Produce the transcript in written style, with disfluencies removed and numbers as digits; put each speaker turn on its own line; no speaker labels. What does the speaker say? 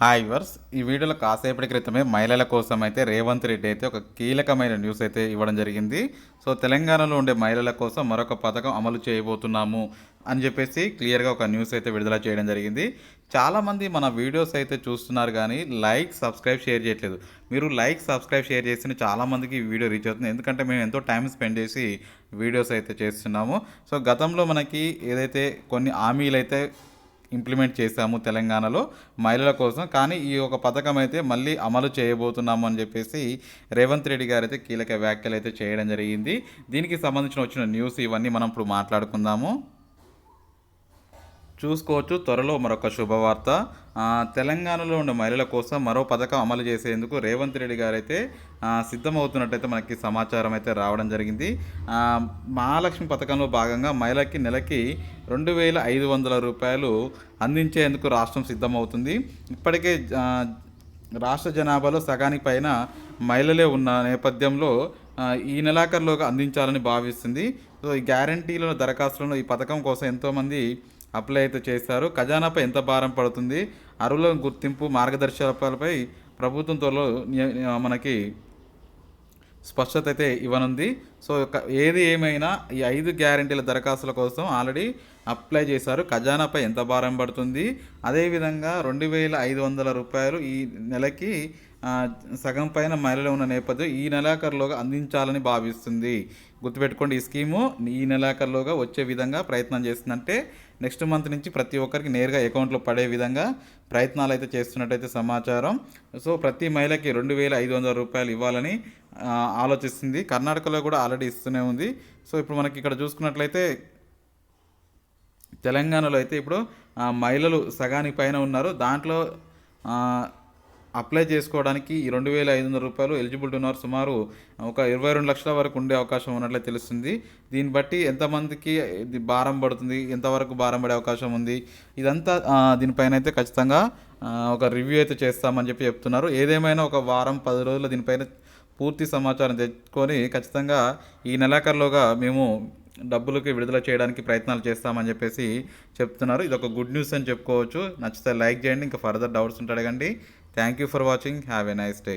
Hi verse ఈ వీడియోలో కాసేపటి క్రితమే మహిళల కోసం అయితే రేవంత్ రెడ్డి అయితే ఒక కీలకమైన న్యూస్ అయితే ఇవ్వడం జరిగింది. సో తెలంగాణలో ఉండే మహిళల కోసం మరొక పథకం అమలు చేయబోతున్నాము అని చెప్పేసి క్లియర్గా ఒక న్యూస్ అయితే విడుదల చేయడం జరిగింది. చాలామంది మన వీడియోస్ అయితే చూస్తున్నారు కానీ లైక్ సబ్స్క్రైబ్ షేర్ చేయట్లేదు. మీరు లైక్ సబ్స్క్రైబ్ షేర్ చేస్తే చాలామందికి ఈ వీడియో రీచ్ అవుతుంది. ఎందుకంటే మేము ఎంతో టైం స్పెండ్ చేసి వీడియోస్ అయితే చేస్తున్నాము. సో గతంలో మనకి ఏదైతే కొన్ని హామీలు అయితే ఇంప్లిమెంట్ చేశాము తెలంగాణలో మహిళల కోసం, కానీ ఈ ఒక పథకం అయితే మళ్ళీ అమలు చేయబోతున్నాము అని చెప్పేసి రేవంత్ రెడ్డి గారు అయితే కీలక వ్యాఖ్యలు అయితే చేయడం జరిగింది. దీనికి సంబంధించిన వచ్చిన న్యూస్ ఇవన్నీ మనం ఇప్పుడు మాట్లాడుకుందాము. చూసుకోవచ్చు. త్వరలో మరొక శుభవార్త. తెలంగాణలో ఉన్న మహిళల కోసం మరో పథకం అమలు చేసేందుకు రేవంత్ రెడ్డి గారైతే సిద్ధమవుతున్నట్టయితే మనకి సమాచారం అయితే రావడం జరిగింది. మహాలక్ష్మి పథకంలో భాగంగా మహిళకి నెలకి 2,500 రూపాయలు అందించేందుకు రాష్ట్రం సిద్ధమవుతుంది. ఇప్పటికే రాష్ట్ర జనాభాలో సగానికి పైన మహిళలే ఉన్న నేపథ్యంలో ఈ నెలాఖరులోగా అందించాలని భావిస్తుంది. సో ఈ గ్యారంటీల దరఖాస్తులను ఈ పథకం కోసం ఎంతోమంది అప్లై అయితే చేశారు. ఖజానాపై ఎంత భారం పడుతుంది, అర్హుల గుర్తింపు మార్గదర్శకాలపై ప్రభుత్వం త్వరలో మనకి స్పష్టత అయితే ఇవ్వనుంది. సో ఏది ఏమైనా ఈ 5 గ్యారెంటీల దరఖాస్తుల కోసం ఆల్రెడీ అప్లై చేశారు. ఖజానాపై ఎంత భారం పడుతుంది, అదేవిధంగా 2,500 రూపాయలు ఈ నెలకి సగం పైన మహిళలు ఉన్న నేపథ్యం ఈ నెలాఖరులోగా అందించాలని భావిస్తుంది. గుర్తుపెట్టుకోండి, ఈ స్కీము ఈ నెలాఖరులోగా వచ్చే విధంగా ప్రయత్నం చేస్తుందంటే నెక్స్ట్ మంత్ నుంచి ప్రతి ఒక్కరికి నేరుగా అకౌంట్లో పడే విధంగా ప్రయత్నాలు అయితే చేస్తున్నట్టయితే సమాచారం. సో ప్రతి మహిళకి 2,500 రూపాయలు ఇవ్వాలని ఆలోచిస్తుంది. కర్ణాటకలో కూడా ఆల్రెడీ ఇస్తూనే ఉంది. సో ఇప్పుడు మనకి ఇక్కడ చూసుకున్నట్లయితే తెలంగాణలో అయితే ఇప్పుడు మహిళలు సగానికి పైన ఉన్నారు. దాంట్లో అప్లై చేసుకోవడానికి ఈ 2,500 రూపాయలు ఎలిజిబిలిటీ ఉన్నారు. సుమారు ఒక 22 లక్షల వరకు ఉండే అవకాశం ఉన్నట్లే తెలుస్తుంది. దీన్ని బట్టి ఎంతమందికి ఇది భారం పడుతుంది, ఎంతవరకు భారం పడే అవకాశం ఉంది, ఇదంతా దీనిపైన అయితే ఖచ్చితంగా ఒక రివ్యూ అయితే చేస్తామని చెప్తున్నారు. ఏదేమైనా ఒక వారం 10 రోజుల్లో దీనిపైన పూర్తి సమాచారం తెచ్చుకొని ఖచ్చితంగా ఈ నెలాఖరులోగా మేము డబ్బులకి విడుదల చేయడానికి ప్రయత్నాలు చేస్తామని చెప్పేసి చెప్తున్నారు. ఇది ఒక గుడ్ న్యూస్ అని చెప్పుకోవచ్చు. నచ్చితే లైక్ చేయండి. ఇంకా ఫర్దర్ డౌట్స్ ఉంటే అడగండి. Thank you for watching. Have a nice day.